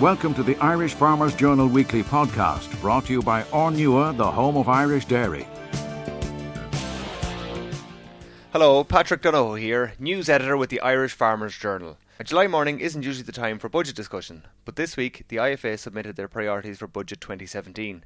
Welcome to the Irish Farmers Journal Weekly Podcast, brought to you by Ornua, the home of Irish dairy. Hello, Patrick Donohoe here, news editor with the Irish Farmers Journal. A July morning isn't usually the time for budget discussion, but this week the IFA submitted their priorities for Budget 2017.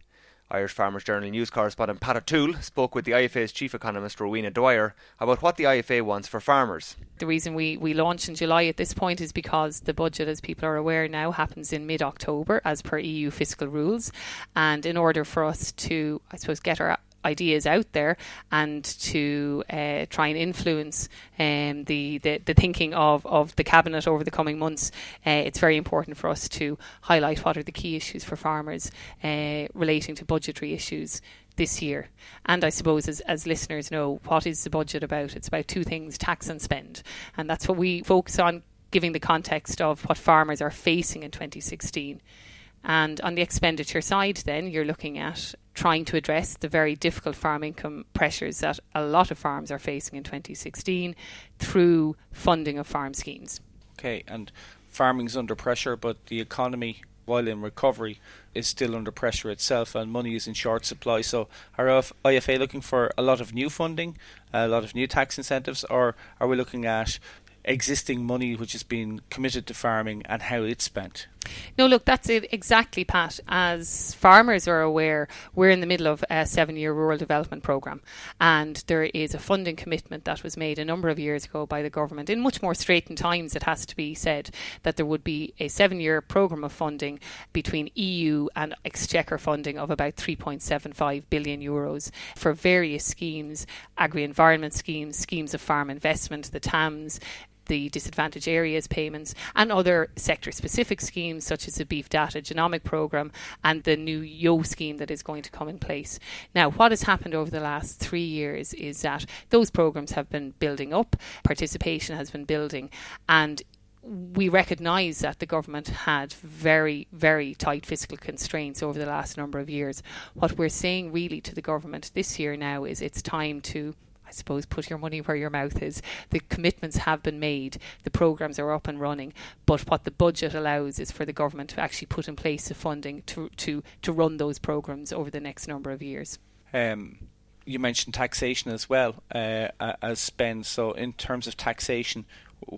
Irish Farmers Journal news correspondent Pat O'Toole spoke with the IFA's chief economist Rowena Dwyer about what the IFA wants for farmers. The reason we launch in July at this point is because the budget, as people are aware now, happens in mid-October as per EU fiscal rules. And in order for us to, get our ideas out there and to try and influence the thinking of the Cabinet over the coming months, it's very important for us to highlight what are the key issues for farmers relating to budgetary issues this year. And I suppose as listeners know, what is the budget about? It's about two things, tax and spend. And that's what we focus on, giving the context of what farmers are facing in 2016. And on the expenditure side, then, you're looking at trying to address the very difficult farm income pressures that a lot of farms are facing in 2016 through funding of farm schemes. Okay, and farming's under pressure, but the economy, while in recovery, is still under pressure itself, and money is in short supply. So are IFA looking for a lot of new funding, a lot of new tax incentives, or are we looking at existing money which has been committed to farming and how it's spent? No, look, that's it exactly, Pat. As farmers are aware, we're in the middle of a 7-year rural development programme, and there is a funding commitment that was made a number of years ago by the government, in much more straitened times, it has to be said, that there would be a 7-year programme of funding between EU and Exchequer funding of about €3.75 billion for various schemes, agri-environment schemes, schemes of farm investment, the TAMs, the disadvantaged areas payments, and other sector-specific schemes such as the Beef Data Genomic Programme and the new YO scheme that is going to come in place. Now, what has happened over the last 3 years is that those programmes have been building up, participation has been building, and we recognise that the government had very, very tight fiscal constraints over the last number of years. What we're saying really to the government this year now is it's time to, I suppose, put your money where your mouth is. The commitments have been made, the programmes are up and running, but what the budget allows is for the government to actually put in place the funding to run those programmes over the next number of years. You mentioned taxation as well as spend. So in terms of taxation,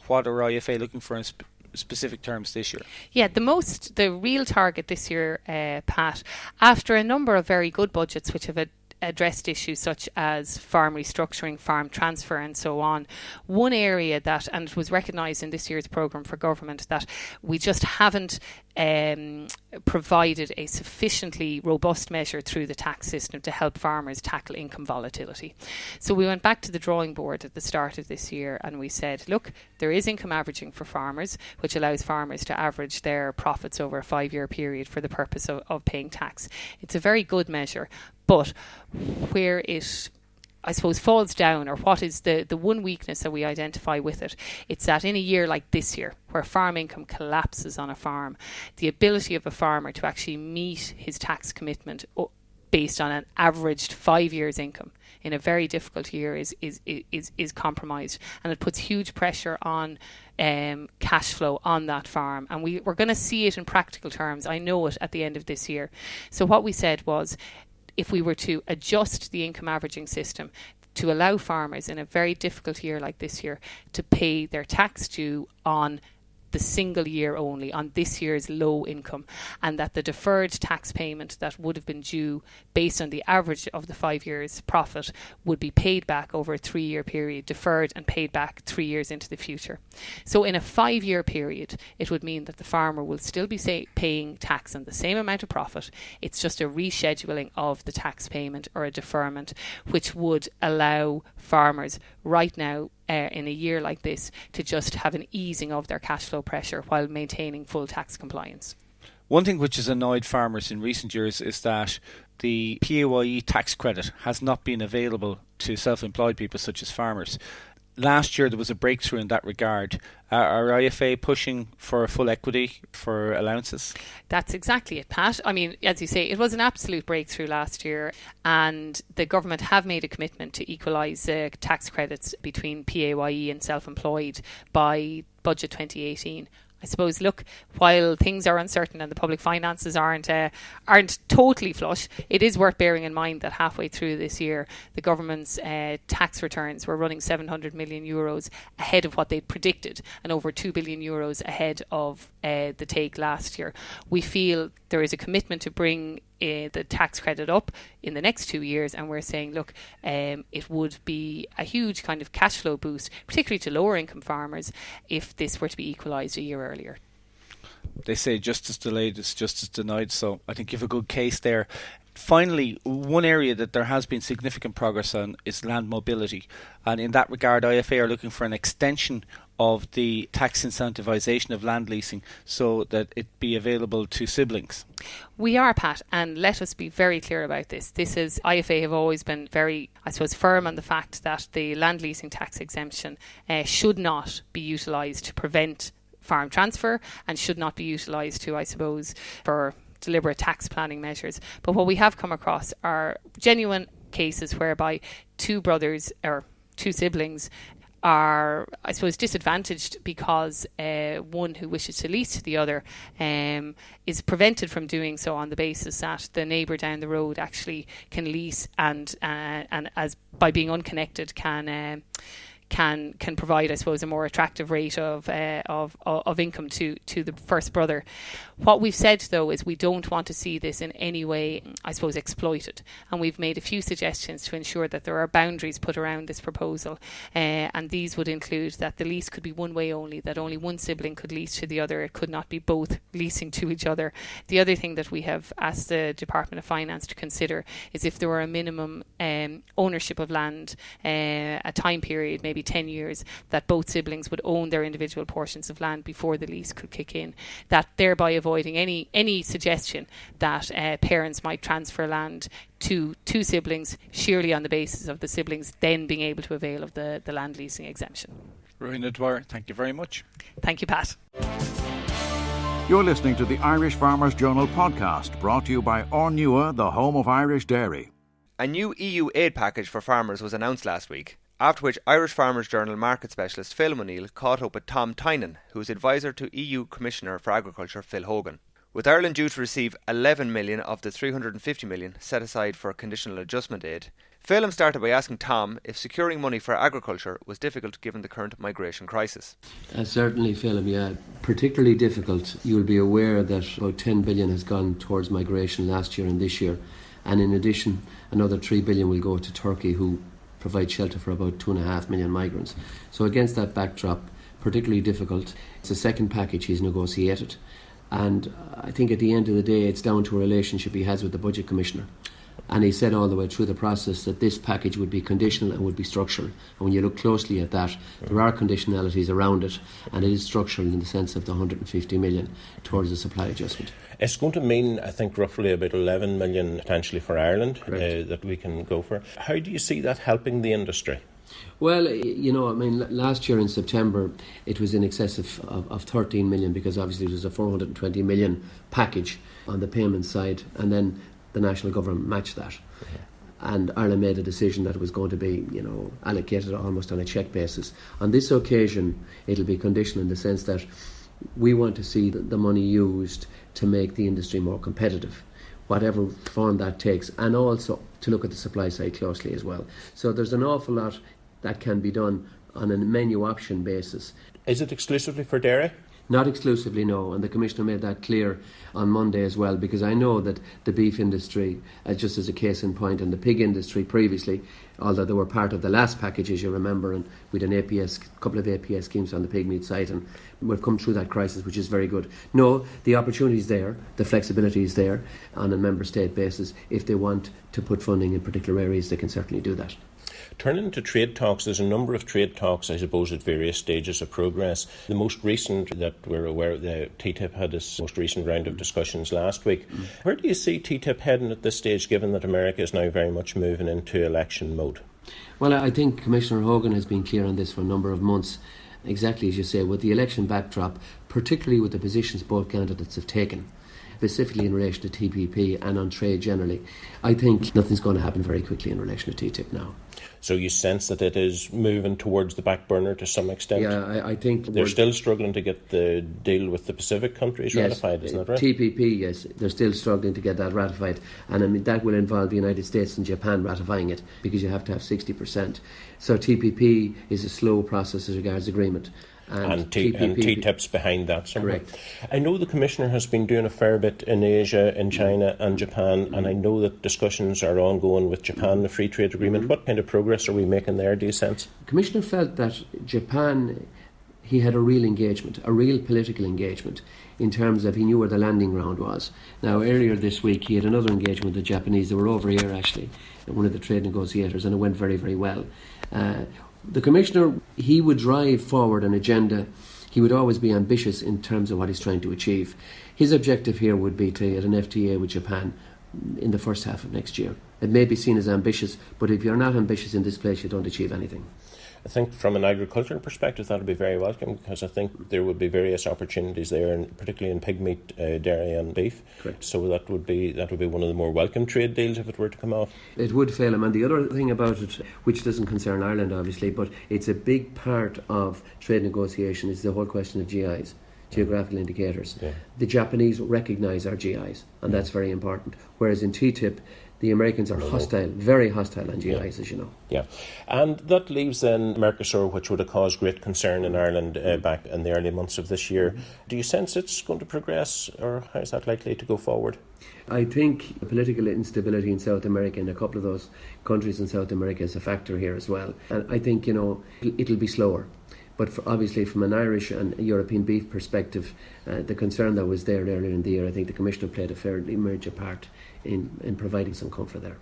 what are IFA looking for in specific terms this year? Yeah, the real target this year, Pat, after a number of very good budgets which have addressed issues such as farm restructuring, farm transfer and so on. One area that, and it was recognised in this year's programme for government, that we just haven't provided a sufficiently robust measure through the tax system to help farmers tackle income volatility. So we went back to the drawing board at the start of this year and we said, look, there is income averaging for farmers, which allows farmers to average their profits over a 5-year period for the purpose of paying tax. It's a very good measure, but where it, I suppose, falls down, or what is the one weakness that we identify with it, it's that in a year like this year, where farm income collapses on a farm, the ability of a farmer to actually meet his tax commitment based on an averaged 5 years income in a very difficult year is compromised, and it puts huge pressure on cash flow on that farm, and we're going to see it in practical terms. I know it at the end of this year. So what we said was, if we were to adjust the income averaging system to allow farmers in a very difficult year like this year to pay their tax due on the single year only, on this year's low income, and that the deferred tax payment that would have been due based on the average of the 5 years profit would be paid back over a 3-year period, deferred and paid back 3 years into the future. So in a 5-year period, it would mean that the farmer will still be paying tax on the same amount of profit. It's just a rescheduling of the tax payment or a deferment, which would allow farmers right now in a year like this to just have an easing of their cash flow pressure while maintaining full tax compliance. One thing which has annoyed farmers in recent years is that the PAYE tax credit has not been available to self-employed people such as farmers. Last year there was a breakthrough in that regard. Are IFA pushing for full equity for allowances? That's exactly it, Pat. I mean, as you say, it was an absolute breakthrough last year, and the government have made a commitment to equalise tax credits between PAYE and self-employed by Budget 2018. I suppose, look, while things are uncertain and the public finances aren't totally flush, it is worth bearing in mind that halfway through this year, the government's tax returns were running 700 million euros ahead of what they'd predicted and over 2 billion euros ahead of the take last year. We feel there is a commitment to bring the tax credit up in the next 2 years, and we're saying, look, it would be a huge kind of cash flow boost, particularly to lower income farmers, if this were to be equalised a year earlier. They say justice delayed is justice denied, so I think you have a good case there. Finally, one area that there has been significant progress on is land mobility, and in that regard IFA are looking for an extension of the tax incentivisation of land leasing so that it be available to siblings. We are, Pat, and let us be very clear about this. IFA have always been very, I suppose, firm on the fact that the land leasing tax exemption should not be utilised to prevent farm transfer and should not be utilised to, I suppose, for deliberate tax planning measures. But what we have come across are genuine cases whereby two brothers or two siblings are, I suppose, disadvantaged because one who wishes to lease to the other is prevented from doing so on the basis that the neighbour down the road actually can lease and as by being unconnected can provide, I suppose, a more attractive rate of income to the first brother. What we've said, though, is we don't want to see this in any way, I suppose, exploited. And we've made a few suggestions to ensure that there are boundaries put around this proposal. And these would include that the lease could be one way only, that only one sibling could lease to the other. It could not be both leasing to each other. The other thing that we have asked the Department of Finance to consider is if there were a minimum ownership of land, a time period, maybe 10 years, that both siblings would own their individual portions of land before the lease could kick in, that thereby avoiding any suggestion that parents might transfer land to two siblings sheerly on the basis of the siblings then being able to avail of the land leasing exemption. Rowena Dwyer, thank you very much. Thank you, Pat. You're listening to the Irish Farmers Journal podcast, brought to you by Ornua, the home of Irish dairy. A new EU aid package for farmers was announced last week, after which Irish Farmers Journal market specialist Phil O'Neill caught up with Tom Tynan, who is advisor to EU Commissioner for Agriculture Phil Hogan. With Ireland due to receive 11 million of the 350 million set aside for conditional adjustment aid, Phelim started by asking Tom if securing money for agriculture was difficult given the current migration crisis. Certainly, Phelim, yeah. Particularly difficult. You'll be aware that about 10 billion has gone towards migration last year and this year, and in addition another 3 billion will go to Turkey, who provide shelter for about 2.5 million migrants. So against that backdrop, particularly difficult. It's the second package he's negotiated, and I think at the end of the day it's down to a relationship he has with the Budget Commissioner. And he said all the way through the process that this package would be conditional and would be structural. And when you look closely at that, there are conditionalities around it, and it is structural in the sense of the 150 million towards the supply adjustment. It's going to mean, I think, roughly about 11 million potentially for Ireland that we can go for. How do you see that helping the industry? Well, last year in September it was in excess of 13 million, because obviously it was a 420 million package on the payment side, and then the national government matched that. And Ireland made a decision that it was going to be, allocated almost on a cheque basis. On this occasion, it'll be conditional in the sense that we want to see the money used to make the industry more competitive, whatever form that takes, and also to look at the supply side closely as well. So there's an awful lot that can be done on a menu option basis. Is it exclusively for dairy? Not exclusively, no, and the Commissioner made that clear on Monday as well, because I know that the beef industry, just as a case in point, and the pig industry previously, although they were part of the last package, as you remember, and with an couple of APS schemes on the pig meat side, and we've come through that crisis, which is very good. No, the opportunity is there, the flexibility is there on a member state basis. If they want to put funding in particular areas, they can certainly do that. Turning to trade talks, there's a number of trade talks, I suppose, at various stages of progress. The most recent that we're aware of, the TTIP had its most recent round of discussions last week. Where do you see TTIP heading at this stage, given that America is now very much moving into election mode? Well, I think Commissioner Hogan has been clear on this for a number of months, exactly as you say, with the election backdrop, particularly with the positions both candidates have taken, specifically in relation to TPP and on trade generally. I think nothing's going to happen very quickly in relation to TTIP now. So you sense that it is moving towards the back burner to some extent? Yeah, I think they're still struggling to get the deal with the Pacific countries ratified, isn't that right? TPP, yes, they're still struggling to get that ratified, and I mean that will involve the United States and Japan ratifying it, because you have to have 60%. So TPP is a slow process as regards agreement. And TTIP's behind that somewhere. Correct. I know the Commissioner has been doing a fair bit in Asia, in China and Japan, and I know that discussions are ongoing with Japan, the free trade agreement. What kind of progress are we making there, do you sense? The Commissioner felt that Japan, he had a real engagement, a real political engagement, in terms of he knew where the landing ground was. Now, earlier this week he had another engagement with the Japanese. They were over here actually, one of the trade negotiators, and it went very, very well. The Commissioner, he would drive forward an agenda. He would always be ambitious in terms of what he's trying to achieve. His objective here would be to get an FTA with Japan in the first half of next year. It may be seen as ambitious, but if you're not ambitious in this place, you don't achieve anything. I think from an agricultural perspective that would be very welcome, because I think there would be various opportunities there, and particularly in pig meat, dairy and beef. Correct. So that would be one of the more welcome trade deals if it were to come off. It would fail him. And the other thing about it, which doesn't concern Ireland obviously, but it's a big part of trade negotiation, is the whole question of GIs, geographical indicators. Yeah. The Japanese recognise our GIs, and that's very important. Whereas in TTIP, the Americans are hostile, very hostile on GIs, as you know. Yeah, and that leaves then Mercosur, which would have caused great concern in Ireland back in the early months of this year. Do you sense it's going to progress, or how is that likely to go forward? I think political instability in South America, and a couple of those countries in South America, is a factor here as well. And I think, it'll be slower. But obviously from an Irish and European beef perspective, the concern that was there earlier in the year, I think the Commissioner played a fairly major part in providing some comfort there.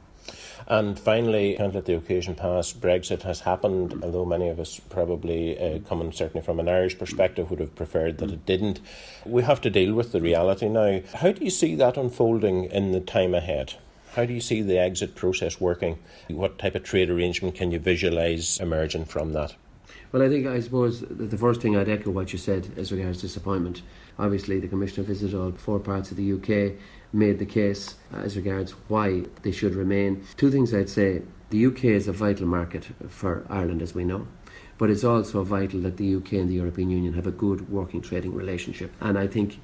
And finally, can't let the occasion pass, Brexit has happened, although many of us probably, coming certainly from an Irish perspective, would have preferred that it didn't. We have to deal with the reality now. How do you see that unfolding in the time ahead? How do you see the exit process working? What type of trade arrangement can you visualise emerging from that? Well, I suppose the first thing I'd echo what you said as regards disappointment. Obviously, the Commissioner visited all 4 parts of the UK, made the case as regards why they should remain. 2 things I'd say. The UK is a vital market for Ireland, as we know, but it's also vital that the UK and the European Union have a good working trading relationship. And I think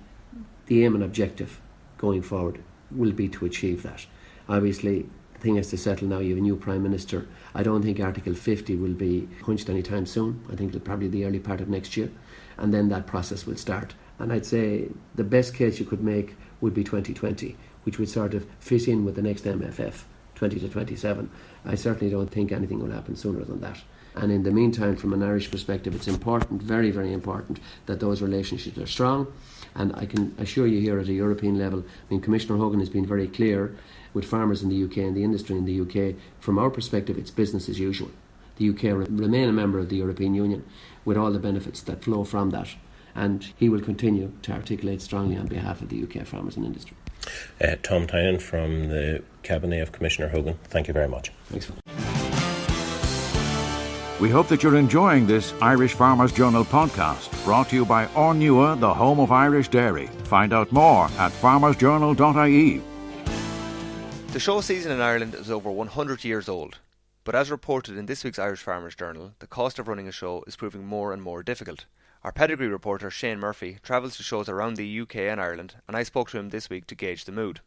the aim and objective going forward will be to achieve that. Obviously, the thing has to settle now. You have a new Prime Minister. I don't think Article 50 will be punched anytime soon. I think it'll probably be the early part of next year, and then that process will start. And I'd say the best case you could make would be 2020, which would sort of fit in with the next MFF, 20 to 27. I certainly don't think anything will happen sooner than that. And in the meantime, from an Irish perspective, it's important, very, very important, that those relationships are strong. And I can assure you here at a European level, Commissioner Hogan has been very clear with farmers in the UK and the industry in the UK. From our perspective, it's business as usual. The UK remain a member of the European Union with all the benefits that flow from that. And he will continue to articulate strongly on behalf of the UK farmers and industry. Tom Tynan from the Cabinet of Commissioner Hogan, thank you very much. Thanks. We hope that you're enjoying this Irish Farmers Journal podcast, brought to you by Ornua, the home of Irish dairy. Find out more at farmersjournal.ie. The show season in Ireland is over 100 years old, but as reported in this week's Irish Farmers Journal, the cost of running a show is proving more and more difficult. Our pedigree reporter Shane Murphy travels to shows around the UK and Ireland, and I spoke to him this week to gauge the mood.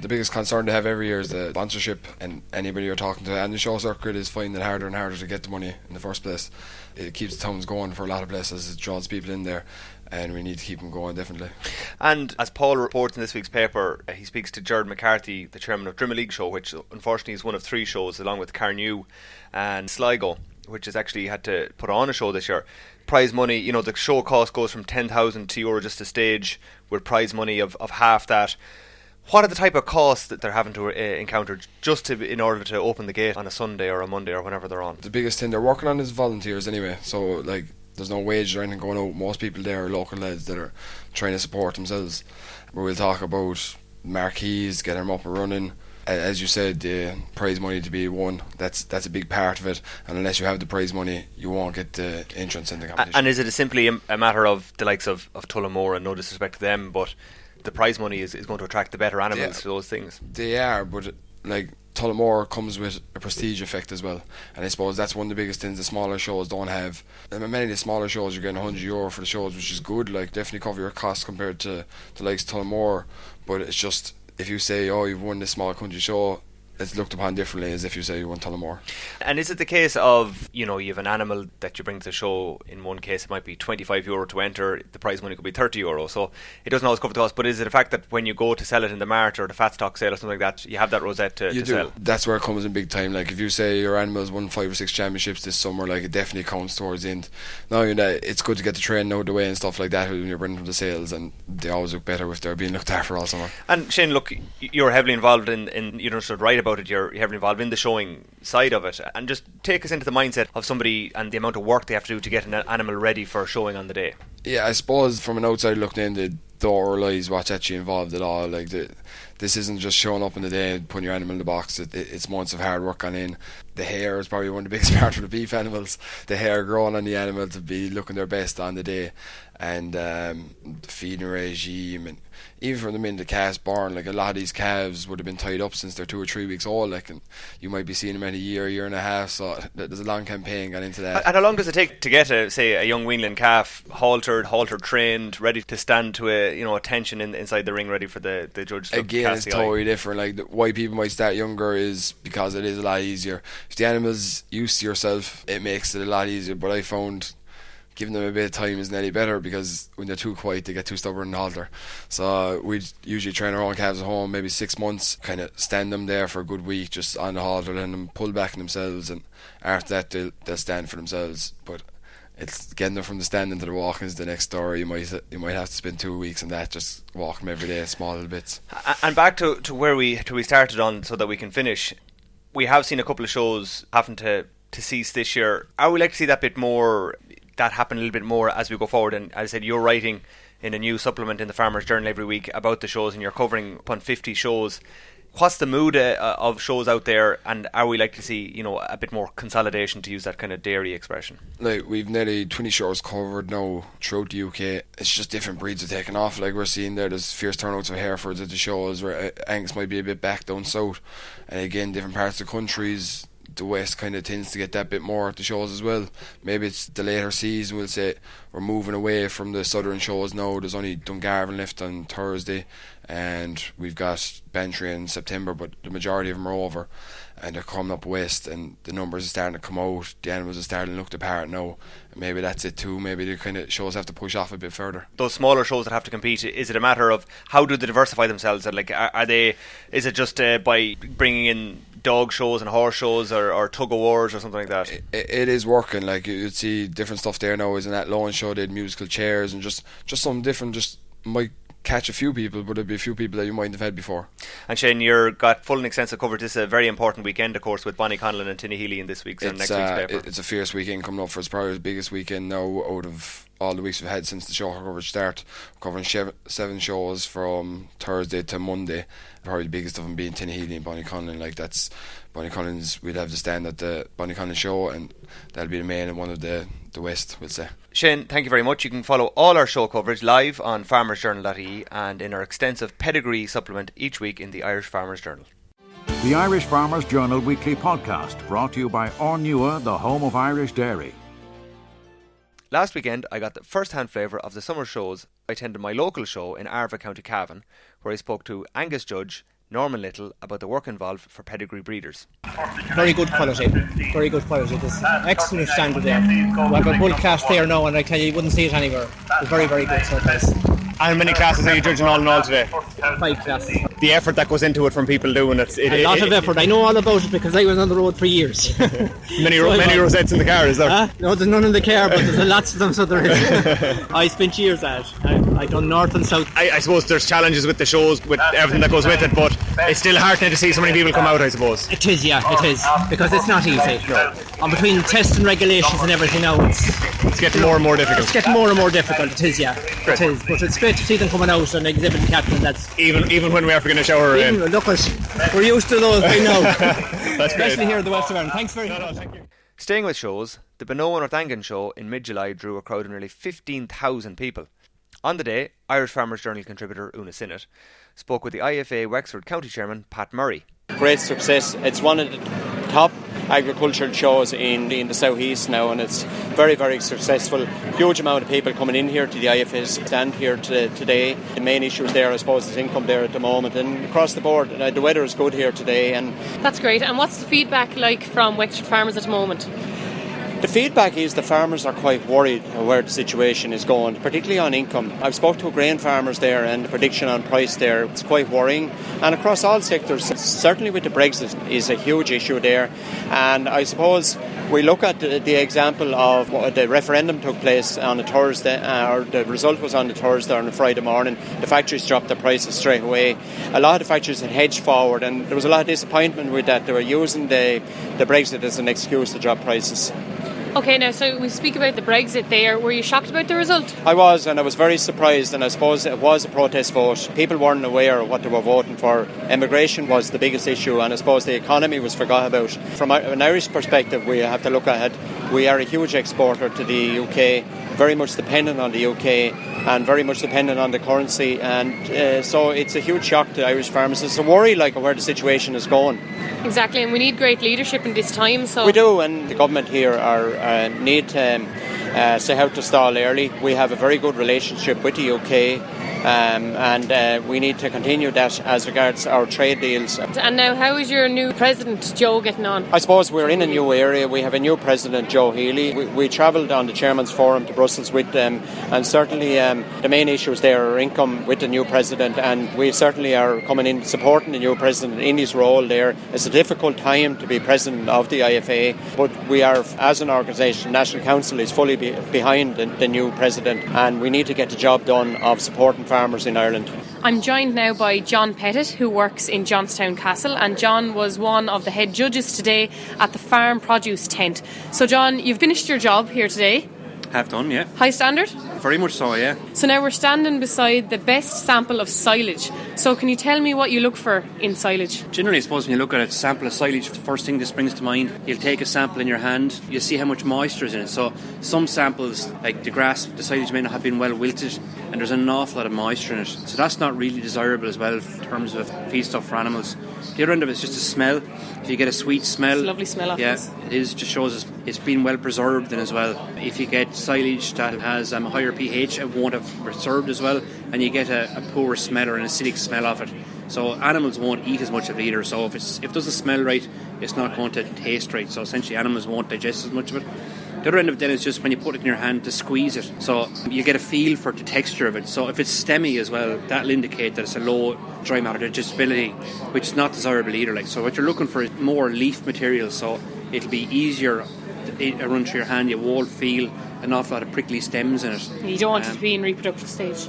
The biggest concern they have every year is the sponsorship, and anybody you're talking to and the show circuit is finding it harder and harder to get the money in the first place. It keeps the towns going for a lot of places, it draws people in there, and we need to keep them going definitely. And as Paul reports in this week's paper, he speaks to Gerard McCarthy, the chairman of Drimma League Show, which unfortunately is one of 3 shows along with Carnew and Sligo, which has actually had to put on a show this year. Prize money, the show cost goes from €10,000 to just a stage, with prize money of half that. What are the type of costs that they're having to encounter just in order to open the gate on a Sunday or a Monday or whenever they're on? The biggest thing they're working on is volunteers anyway, so there's no wage or anything going out. Most people there are local lads that are trying to support themselves. We'll talk about marquees, getting them up and running. As you said, the prize money to be won, that's a big part of it, and unless you have the prize money, you won't get the entrance in the competition. And is it simply a matter of the likes of Tullamore, and no disrespect to them, but the prize money is going to attract the better animals to those things? They are, but like Tullamore comes with a prestige effect as well, and I suppose that's one of the biggest things the smaller shows don't have. I mean, many of the smaller shows you're getting €100 for the shows, which is good, like definitely cover your costs compared to like Tullamore, but it's just, if you say, oh, you've won this small country show, it's looked upon differently as if you say you won Tullamore. And is it the case of, you know, you have an animal that you bring to the show? In one case it might be €25 to enter, the prize money could be €30, so it doesn't always cover the cost. But is it the fact that when you go to sell it in the mart or the fat stock sale or something like that, you have that rosette to sell? That's where it comes in big time. Like if you say your animal's won 5 or 6 championships this summer, like it definitely counts towards the end. Now, you know, it's good to get the training out of the way and stuff like that when you're bringing them to sales, and they always look better if they're being looked after all summer. And Shane, look, you're heavily involved in you don't just write about it, you're heavily involved in the showing side of it, and just take us into the mindset of somebody and the amount of work they have to do to get an animal ready for showing on the day. Yeah, I suppose from an outside looking in, they don't realise what's actually involved at all. Like this isn't just showing up in the day and putting your animal in the box. It's months of hard work gone in. The hair is probably one of the biggest parts of the beef animals. The hair growing on the animal to be looking their best on the day, and the feeding regime, and even from the minute the calf's born, like a lot of these calves would have been tied up since they're 2 or 3 weeks old, like, and you might be seeing them in a year and a half, so there's a long campaign gone into that. And how long does it take to get a young weanling calf haltered, trained, ready to stand to a tension inside the ring, ready for the judge to Again, cast it's the eye? totally different. Like why people might start younger is because it is a lot easier. If the animal's used to yourself, it makes it a lot easier, but I found giving them a bit of time isn't any better, because when they're too quiet they get too stubborn and halter. So we'd usually train our own calves at home, maybe 6 months, kind of stand them there for a good week just on the halter, and them pull back on themselves, and after that they'll stand for themselves. But it's getting them from the stand into the walking is the next story. You might have to spend 2 weeks on that, just walk them every day, small little bits. And back to where we started on, so that we can finish. We have seen a couple of shows having to cease this year. I would like to see that bit more, that happen a little bit more as we go forward. And as I said, you're writing in a new supplement in the Farmers Journal every week about the shows, and you're covering upon 50 shows. What's the mood of shows out there, and are we likely to see a bit more consolidation, to use that kind of dairy expression? Like, we've nearly 20 shows covered now throughout the UK. It's just different breeds are taking off. Like we're seeing there's fierce turnouts of Herefords at the shows, where Angus might be a bit back down south, and again different parts of the countries, the west kind of tends to get that bit more at the shows as well. Maybe it's the later season, we'll say we're moving away from the southern shows now. There's only Dungarvan left on Thursday, and we've got Bantry in September, but the majority of them are over and they're coming up west, and the numbers are starting to come out. The animals are starting to look the part now, and maybe that's it too. Maybe the kind of shows have to push off a bit further. Those smaller shows that have to compete, is it a matter of how do they diversify themselves? Like, is it just by bringing in dog shows and horse shows, or tug of wars or something like that? It is working. Like, you'd see different stuff there now. Is in that lawn show they had musical chairs and just something different. Just might catch a few people, but there'd be a few people that you mightn't have had before. And Shane, you've got full and extensive coverage. This is a very important weekend, of course, with Bonnyconlon and Tinnahealy in this week's and next week's paper. It's a fierce weekend coming up for us. Probably the biggest weekend now out of all the weeks we've had since the show coverage start. We're covering 7 shows from Thursday to Monday. Probably the biggest of them being Tinnahealy and Bonnyconlon. Like, that's Bonnyconlon's, we'll have to stand at the Bonnyconlon show, and that'll be the main and one of the west, we'll say. Shane, thank you very much. You can follow all our show coverage live on farmersjournal.ie and in our extensive pedigree supplement each week in the Irish Farmers Journal. The Irish Farmers Journal weekly podcast, brought to you by Ornua, the home of Irish dairy. Last weekend I got the first-hand flavour of the summer shows. I attended my local show in Arva, County Cavan, where I spoke to Angus judge Norman Little about the work involved for pedigree breeders. Very good quality. There's excellent standard there. We have a bull class there now, and I tell you wouldn't see it anywhere. It's very, very good surface. How many classes are you judging all in all today? 5 classes. The effort that goes into it from people doing it. A lot of effort. I know all about it because I was on the road for years. many rosettes in the car, is there? No, there's none in the car, but there's lots of them, so there is. I spent years at it. I done north and south. I suppose there's challenges with the shows, with everything that goes with it, but it's still heartening to see so many people come out, I suppose. It is, yeah, it is. Because it's not easy. No. And between tests and regulations and everything now, it's getting more and more difficult. It's getting more and more difficult, it is, yeah. It is. But it's great to see them coming out and exhibiting captain. That's even when we have to get a shower in. Look, we're used to those by now. That's great. Especially here in the West of Ireland. Thanks very much. Thank you. Staying with shows, the Bonoan Northangan show in mid-July drew a crowd of nearly 15,000 people. On the day, Irish Farmers Journal contributor Una Sinnott spoke with the IFA Wexford County Chairman Pat Murray. Great success. It's one of the top agricultural shows in the southeast now, and it's very, very successful. Huge amount of people coming in here to the IFA's stand here today. The main issues there, I suppose, is income there at the moment, and across the board the weather is good here today. And that's great. And what's the feedback like from Wexford farmers at the moment? The feedback is the farmers are quite worried where the situation is going, particularly on income. I've spoke to grain farmers there, and the prediction on price there, it's quite worrying. And across all sectors, certainly with the Brexit, is a huge issue there. And I suppose we look at the example of the referendum took place on a Thursday, or the result was on the Thursday or on a Friday morning. The factories dropped their prices straight away. A lot of the factories had hedged forward, and there was a lot of disappointment with that. They were using the Brexit as an excuse to drop prices. Okay, now, so we speak about the Brexit there. Were you shocked about the result? I was, and I was very surprised, and I suppose it was a protest vote. People weren't aware of what they were voting for. Immigration was the biggest issue, and I suppose the economy was forgot about. From an Irish perspective, we have to look at it. We are a huge exporter to the UK, very much dependent on the UK, and very much dependent on the currency, and so it's a huge shock to Irish farmers. It's a worry like where the situation is going. Exactly, and we need great leadership in this time. So we do, and the government here need to say how to stall early. We have a very good relationship with the UK, and we need to continue that as regards our trade deals. And now, how is your new president, Joe, getting on? I suppose we're in a new area. We have a new president, Joe Healy. We travelled on the Chairman's Forum to Brussels with them, and certainly the main issues there are income with the new president, and we certainly are coming in supporting the new president in his role there. It's a difficult time to be president of the IFA, but we are, as an organisation, National Council is fully behind the new president, and we need to get the job done of supporting farmers in Ireland. I'm joined now by John Pettit, who works in Johnstown Castle, and John was one of the head judges today at the farm produce tent. So John, you've finished your job here today. Have done, yeah. High standard? Very much so, yeah. So now we're standing beside the best sample of silage. So can you tell me what you look for in silage? Generally, I suppose when you look at a sample of silage, the first thing that springs to mind, you'll take a sample in your hand, you'll see how much moisture is in it. So some samples, like the grass, the silage may not have been well wilted, and there's an awful lot of moisture in it. So that's not really desirable as well in terms of feedstuff for animals. The other end of it is just a smell. If you get a sweet smell, it's a lovely smell off this. It is, just shows it's been well preserved in as well. If you get silage that has a higher pH, it won't have preserved as well, and you get a poor smell or an acidic smell of it. So animals won't eat as much of it either. So if it doesn't smell right, it's not going to taste right. So essentially animals won't digest as much of it. The other end of it then is just when you put it in your hand to squeeze it. So you get a feel for the texture of it. So if it's stemmy as well, that'll indicate that it's a low dry matter digestibility, which is not desirable either. So what you're looking for is more leaf material, so it'll be easier to run through your hand. You won't feel an awful lot of prickly stems in it. You don't want it to be in reproductive stage.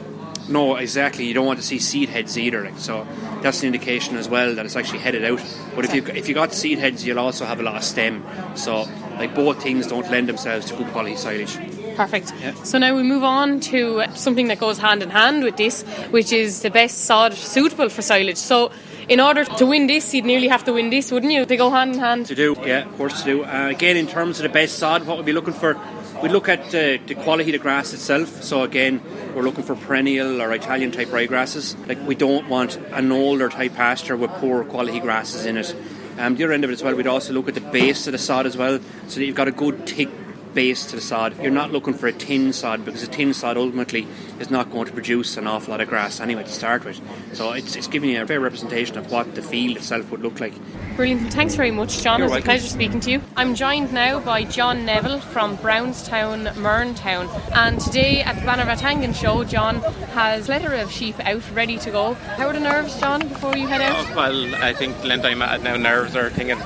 No, exactly. You don't want to see seed heads either. So that's an indication as well that it's actually headed out. But if you got seed heads, you'll also have a lot of stem. So both things don't lend themselves to good quality silage. Perfect. Yeah. So now we move on to something that goes hand in hand with this, which is the best sod suitable for silage. So in order to win this, you'd nearly have to win this, wouldn't you? They go hand in hand. To do, yeah, of course to do. Again, in terms of the best sod, what we'd be looking for, we'd look at the quality of the grass itself. So again, we're looking for perennial or Italian type ryegrasses. We don't want an older type pasture with poor quality grasses in it. The other end of it as well, we'd also look at the base of the sod as well, so that you've got a good thick base to the sod. You're not looking for a thin sod, because a thin sod ultimately is not going to produce an awful lot of grass anyway to start with. So it's giving you a fair representation of what the field itself would look like. Brilliant. Thanks very much, John. It was a pleasure speaking to you. I'm joined now by John Neville from Brownstown, Merntown, and today at the Bannervatangan show, John has a plethora of sheep out ready to go. How are the nerves, John, before you head out? Well, I think the length I'm at now, nerves are a thing of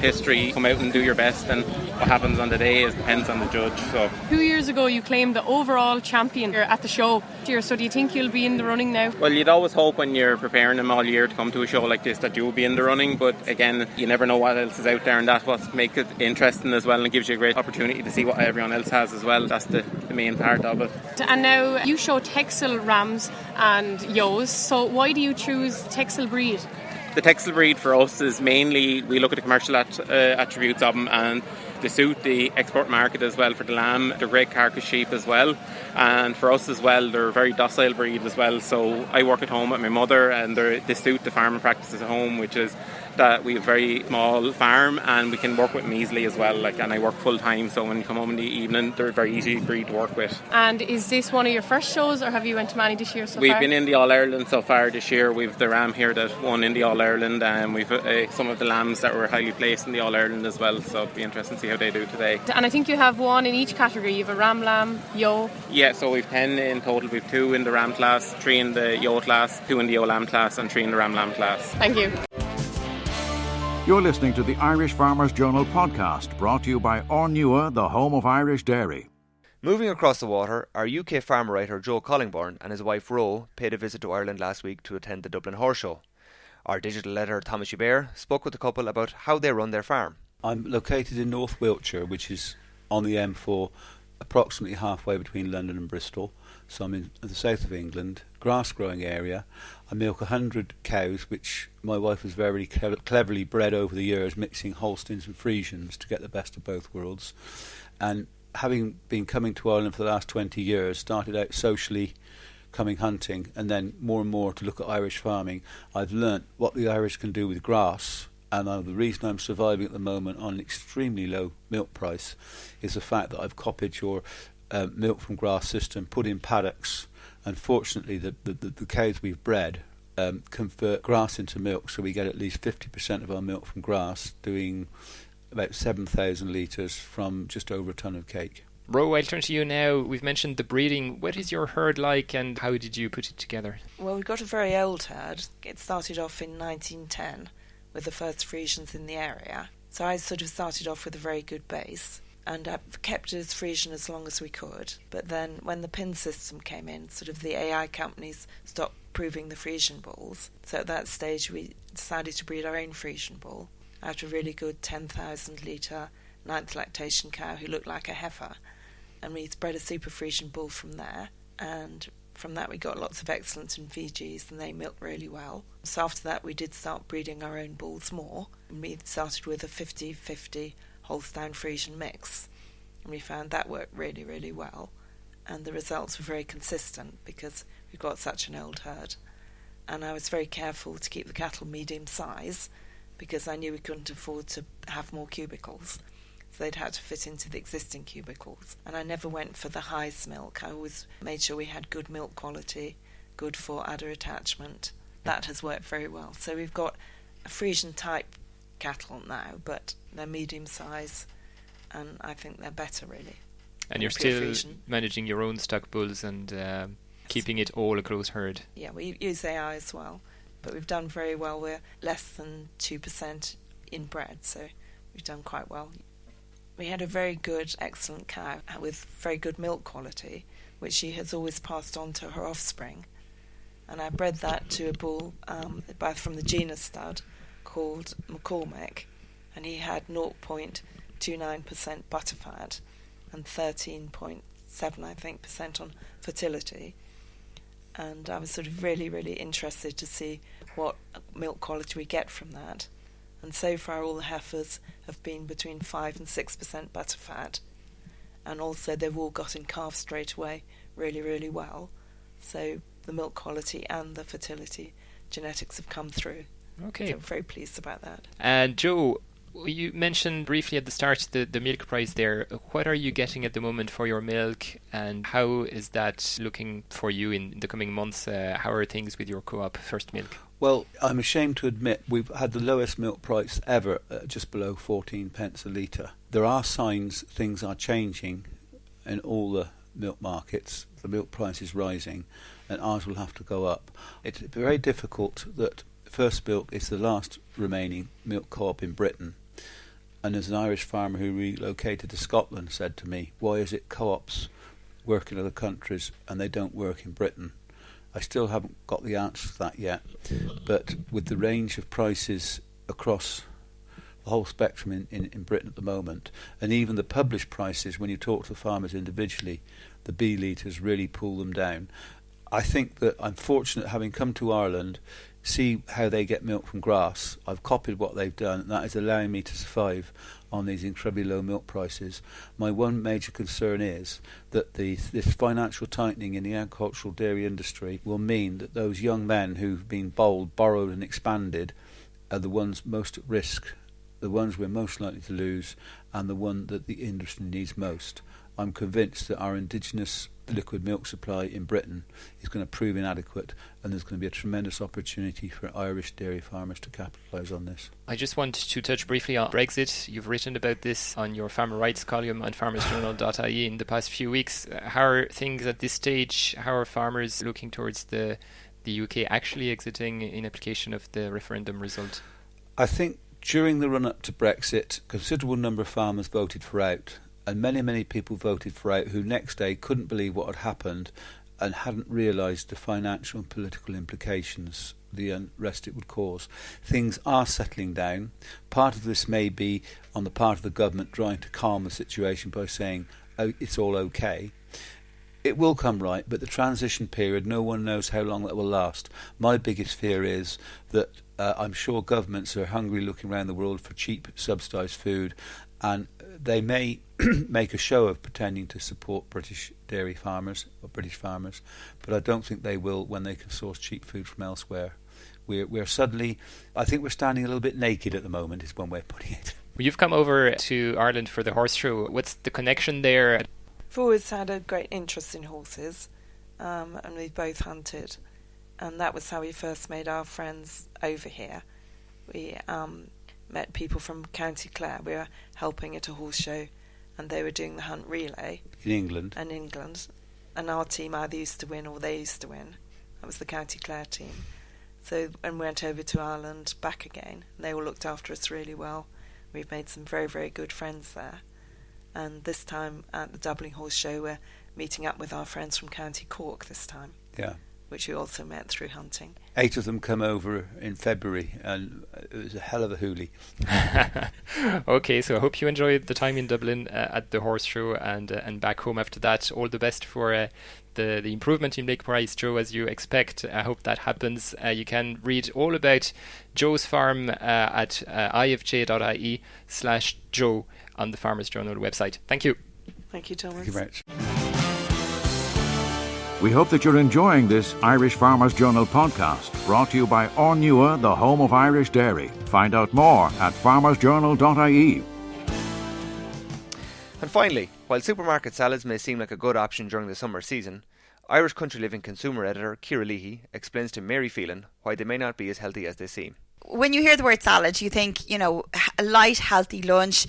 history. Come out and do your best, and what happens on the day depends on the judge. So 2 years ago you claimed the overall champion here at the show. So do you think you'll be in the running now? Well, you'd always hope when you're preparing them all year to come to a show like this that you'll be in the running, but again, you never know what else is out there, and that's what makes it interesting as well, and it gives you a great opportunity to see what everyone else has as well. That's the main part of it. And now you show Texel rams and ewes, so why do you choose Texel breed? The Texel breed for us is mainly, we look at the commercial attributes of them, and They suit the export market as well for the lamb. They're great carcass sheep as well. And for us as well, they're a very docile breed as well. So I work at home with my mother, and they suit the farming practices at home, which is that we have a very small farm and we can work with them easily as well. And I work full time, so when you come home in the evening, they're a very easy breed to work with. And is this one of your first shows, or have you went to many this year so far? We've been in the All-Ireland so far this year. We've the ram here that won in the All-Ireland, and we've some of the lambs that were highly placed in the All-Ireland as well, so it'll be interesting to see how they do today. And I think you have one in each category. You have a ram, lamb, yo. Yeah, so we've 10 in total. We've 2 in the ram class, 3 in the yo class, 2 in the yo lamb class, and 3 in the ram lamb class. Thank you. You're listening to the Irish Farmers Journal podcast, brought to you by Ornua, the home of Irish dairy. Moving across the water, our UK farmer writer Joe Collingbourne and his wife Ro paid a visit to Ireland last week to attend the Dublin Horse Show. Our digital editor Thomas Hubert spoke with the couple about how they run their farm. I'm located in North Wiltshire, which is on the M4, approximately halfway between London and Bristol. So I'm in the south of England, grass-growing area. I milk 100 cows, which my wife has very cleverly bred over the years, mixing Holsteins and Friesians to get the best of both worlds. And having been coming to Ireland for the last 20 years, started out socially coming hunting, and then more and more to look at Irish farming, I've learnt what the Irish can do with grass. And the reason I'm surviving at the moment on an extremely low milk price is the fact that I've copied your milk from grass system, put in paddocks, and fortunately the cows we've bred convert grass into milk, so we get at least 50% of our milk from grass, doing about 7,000 litres from just over a tonne of cake. Ro, I'll turn to you now. We've mentioned the breeding. What is your herd like, and how did you put it together? Well, we've got a very old herd. It started off in 1910 with the first Friesians in the area. So I sort of started off with a very good base, and I've kept it as Friesian as long as we could. But then when the pin system came in, sort of the AI companies stopped proving the Friesian bulls. So at that stage we decided to breed our own Friesian bull out of a really good 10,000 litre 9th lactation cow who looked like a heifer. And we bred a super Friesian bull from there, and from that we got lots of excellence in VGs, and they milked really well. So after that we did start breeding our own bulls more, and we started with a 50-50 Holstein Friesian mix, and we found that worked really, really well, and the results were very consistent because we've got such an old herd. And I was very careful to keep the cattle medium size because I knew we couldn't afford to have more cubicles. So they'd had to fit into the existing cubicles. And I never went for the highest milk. I always made sure we had good milk quality, good for udder attachment. That has worked very well. So we've got a Friesian type cattle now, but they're medium size, and I think they're better really. And you're still managing your own stock bulls and keeping it all a close herd. Yeah, we use AI as well, but we've done very well. We're less than 2% inbred, so we've done quite well. We had a very good, excellent cow with very good milk quality, which she has always passed on to her offspring. And I bred that to a bull from the genus stud called McCormick, and he had 0.29% butterfat and 13.7, I think, % on fertility. And I was sort of really, really interested to see what milk quality we get from that. And so far all the heifers have been between 5 and 6% butterfat, and also they've all got in calf straight away really, really well. So the milk quality and the fertility genetics have come through. Okay. So I'm very pleased about that. And Joe, you mentioned briefly at the start the milk price there. What are you getting at the moment for your milk, and how is that looking for you in the coming months? How are things with your co-op First Milk? Well, I'm ashamed to admit we've had the lowest milk price ever, just below 14 pence a litre. There are signs things are changing in all the milk markets. The milk price is rising, and ours will have to go up. It's very difficult that First Milk is the last remaining milk co-op in Britain. And as an Irish farmer who relocated to Scotland said to me, why is it co-ops work in other countries and they don't work in Britain? I still haven't got the answer to that yet, but with the range of prices across the whole spectrum in Britain at the moment, and even the published prices when you talk to farmers individually, the B litres really pull them down. I think that I'm fortunate, having come to Ireland, see how they get milk from grass. I've copied what they've done, and that is allowing me to survive on these incredibly low milk prices. My one major concern is that this financial tightening in the agricultural dairy industry will mean that those young men who've been bold, borrowed and expanded are the ones most at risk, the ones we're most likely to lose, and the one that the industry needs most. I'm convinced that our indigenous liquid milk supply in Britain is going to prove inadequate, and there's going to be a tremendous opportunity for Irish dairy farmers to capitalise on this. I just want to touch briefly on Brexit. You've written about this on your farmer rights column on farmersjournal.ie in the past few weeks. How are things at this stage? How are farmers looking towards the UK actually exiting in application of the referendum result? I think during the run-up to Brexit, a considerable number of farmers voted for out, and many people voted for out who next day couldn't believe what had happened and hadn't realised the financial and political implications, the unrest it would cause. Things are settling down. Part of this may be on the part of the government trying to calm the situation by saying, oh, it's all okay. It will come right, but the transition period, no one knows how long that will last. My biggest fear is that I'm sure governments are hungry looking around the world for cheap subsidised food, and they may make a show of pretending to support British dairy farmers or British farmers, but I don't think they will when they can source cheap food from elsewhere. We're suddenly, I think we're standing a little bit naked at the moment, is one way of putting it. You've come over to Ireland for the horse show. What's the connection there? I've always had a great interest in horses, and we've both hunted, and that was how we first made our friends over here. We met people from County Clare. We were helping at a horse show, and they were doing the hunt relay in England. And our team either used to win or they used to win. That was the County Clare team. So, and we went over to Ireland, back again, and they all looked after us really well. We've made some very, very good friends there. And this time at the Dublin Horse Show, we're meeting up with our friends from County Cork this time. Yeah. Which we also met through hunting. 8 of them come over in February, and it was a hell of a hoolie. Okay, so I hope you enjoyed the time in Dublin at the horse show and back home after that. All the best for the improvement in milk price, Joe, as you expect. I hope that happens. You can read all about Joe's farm at ifj.ie/Joe on the Farmers Journal website. Thank you. Thank you, Thomas. Thank you very much. We hope that you're enjoying this Irish Farmers Journal podcast, brought to you by Ornua, the home of Irish dairy. Find out more at farmersjournal.ie. And finally, while supermarket salads may seem like a good option during the summer season, Irish Country Living consumer editor Ciara Leahy explains to Mary Phelan why they may not be as healthy as they seem. When you hear the word salad, you think, a light, healthy lunch,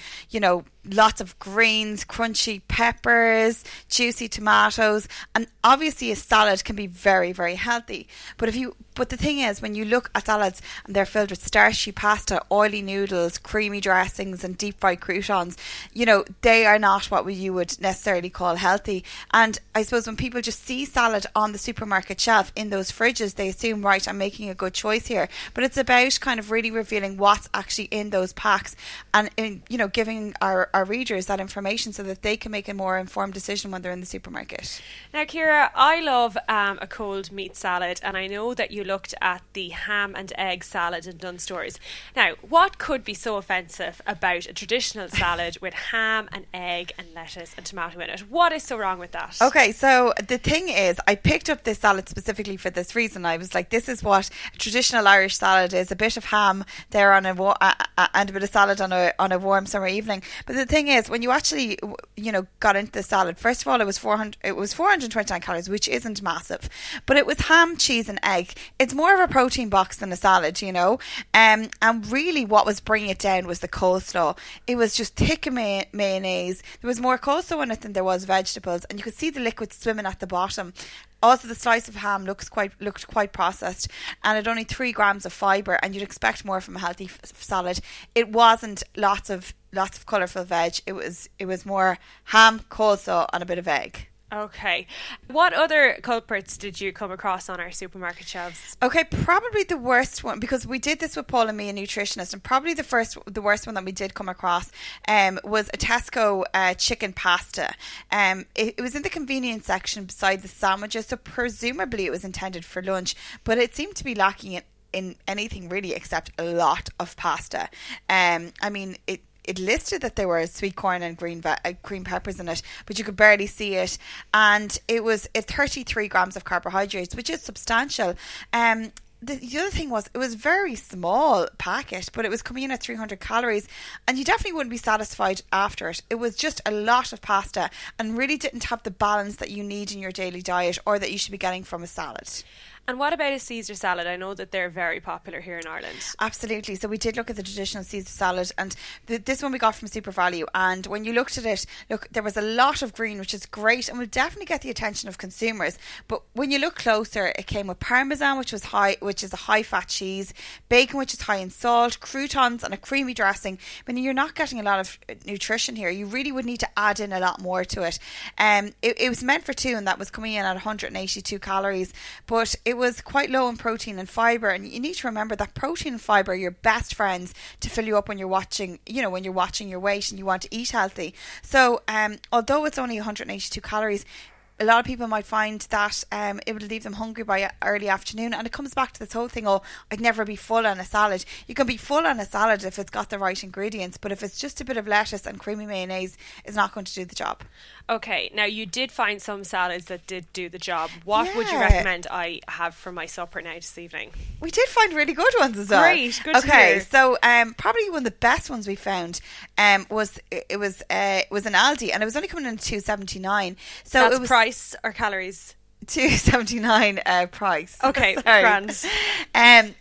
lots of greens, crunchy peppers, juicy tomatoes, and obviously a salad can be very, very healthy. But the thing is, when you look at salads and they're filled with starchy pasta, oily noodles, creamy dressings and deep fried croutons, they are not what you would necessarily call healthy. And I suppose when people just see salad on the supermarket shelf in those fridges, they assume, right, I'm making a good choice here. But it's about kind of really revealing what's actually in those packs and giving our readers that information so that they can make a more informed decision when they're in the supermarket. Now, Ciara, I love a cold meat salad, and I know that you looked at the ham and egg salad in Dunstores. Now, what could be so offensive about a traditional salad with ham and egg and lettuce and tomato in it? What is so wrong with that? Okay, so the thing is, I picked up this salad specifically for this reason. I was like, this is what a traditional Irish salad is: a bit of ham there on and a bit of salad on a warm summer evening. But the thing is, when you actually got into the salad, first of all, it was 429 calories, which isn't massive, but it was ham, cheese and egg. It's more of a protein box than a salad, and really what was bringing it down was the coleslaw. It was just thick mayonnaise. There was more coleslaw in it than there was vegetables, and you could see the liquid swimming at the bottom. Also, the slice of ham looked quite processed, and it only 3 grams of fibre, and you'd expect more from a healthy salad. It wasn't lots of colourful veg. It was more ham, coleslaw, and a bit of egg. Okay. What other culprits did you come across on our supermarket shelves? Okay, probably the worst one, because we did this with Paul and me, a nutritionist, and probably the worst one that we did come across was a Tesco chicken pasta. It was in the convenience section beside the sandwiches, so presumably it was intended for lunch, but it seemed to be lacking in anything really except a lot of pasta. it listed that there were sweet corn and green peppers in it, but you could barely see it. And it's 33 grams of carbohydrates, which is substantial. The other thing was, it was a very small packet, but it was coming in at 300 calories, and you definitely wouldn't be satisfied after it. It was just a lot of pasta and really didn't have the balance that you need in your daily diet, or that you should be getting from a salad. And what about a Caesar salad? I know that they're very popular here in Ireland. Absolutely. So we did look at the traditional Caesar salad, and this one we got from Super Value. And when you looked at it, look, there was a lot of green, which is great and will definitely get the attention of consumers. But when you look closer, it came with parmesan, which is a high-fat cheese, bacon, which is high in salt, croutons, and a creamy dressing. I mean, you're not getting a lot of nutrition here. You really would need to add in a lot more to it. It was meant for two, and that was coming in at 182 calories. But it was quite low in protein and fibre, and you need to remember that protein and fibre are your best friends to fill you up when you're watching your weight and you want to eat healthy. So although it's only 182 calories, a lot of people might find that it would leave them hungry by early afternoon, and it comes back to this whole thing, I'd never be full on a salad. You can be full on a salad if it's got the right ingredients, but if it's just a bit of lettuce and creamy mayonnaise, it's not going to do the job. Okay, now you did find some salads that did do the job. What would you recommend I have for my supper now this evening? We did find really good ones as well. Great, good to hear. So probably one of the best ones we found was an Aldi, and it was only coming in at $2.79. So that's it was price or calories? $2.79 price. Okay, grand.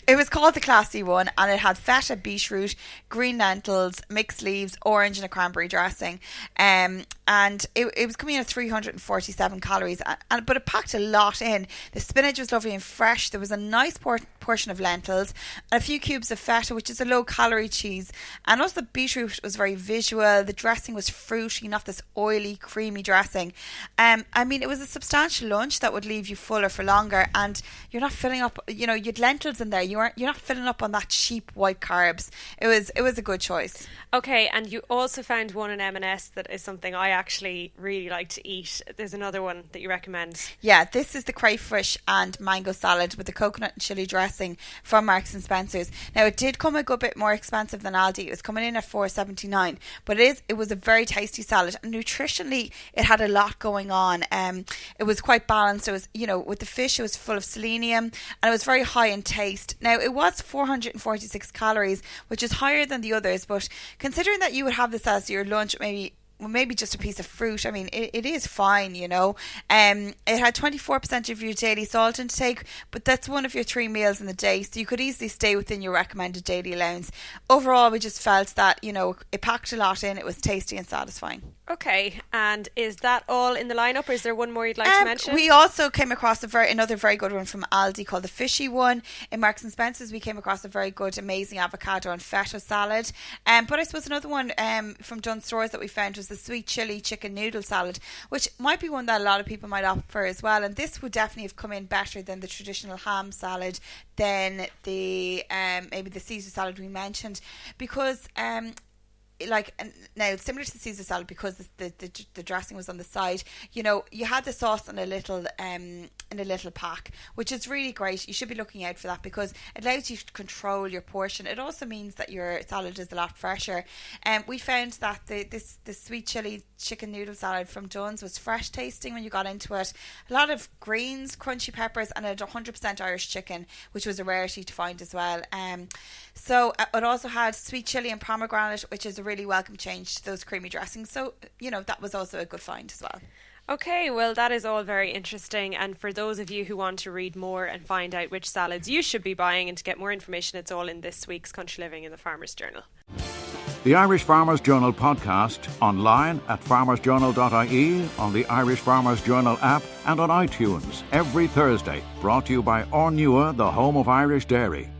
It was called the Classy One, and it had feta, beetroot, green lentils, mixed leaves, orange, and a cranberry dressing. And it was coming in at 347 calories, but it packed a lot in. The spinach was lovely and fresh. There was a nice portion of lentils, and a few cubes of feta, which is a low-calorie cheese. And also the beetroot was very visual. The dressing was fruity, not this oily, creamy dressing. I mean, it was a substantial lunch that would leave you fuller for longer, and you're not filling up. You had lentils in there. You're not filling up on that cheap white carbs. It was a good choice. Okay, and you also found one in M&S that is something I actually really like to eat. There's another one that you recommend. Yeah, this is the crayfish and mango salad with the coconut and chili dressing from Marks and Spencer's. Now, it did come a good bit more expensive than Aldi. It was coming in at $4.79, but it was a very tasty salad, and nutritionally it had a lot going on. It was quite balanced. It was, with the fish, it was full of selenium, and it was very high in taste. Now, it was 446 calories, which is higher than the others, but considering that you would have this as your lunch, maybe just a piece of fruit, I mean, it is fine, It had 24% of your daily salt intake, but that's one of your 3 meals in the day, so you could easily stay within your recommended daily allowance. Overall, we just felt that, it packed a lot in, it was tasty and satisfying. Okay, and is that all in the lineup, or is there one more you'd like to mention? We also came across another very good one from Aldi called the Fishy One. In Marks and Spencer's, we came across a very good, amazing avocado and feta salad. But I suppose another one from Dunnes Stores that we found was the sweet chili chicken noodle salad, which might be one that a lot of people might opt for as well. And this would definitely have come in better than the traditional ham salad, than the maybe the Caesar salad we mentioned, because now it's similar to the Caesar salad because the dressing was on the side. You had the sauce in a little pack, which is really great. You should be looking out for that because it allows you to control your portion. It also means that your salad is a lot fresher. We found that the sweet chili chicken noodle salad from Dunnes was fresh tasting when you got into it. A lot of greens, crunchy peppers, and a 100% Irish chicken, which was a rarity to find as well. So it also had sweet chili and pomegranate, which is a really welcome change to those creamy dressings. So, that was also a good find as well. Okay, well, that is all very interesting. And for those of you who want to read more and find out which salads you should be buying and to get more information, it's all in this week's Country Living in the Farmers Journal. The Irish Farmers Journal podcast, online at farmersjournal.ie, on the Irish Farmers Journal app, and on iTunes every Thursday. Brought to you by Ornua, the home of Irish dairy.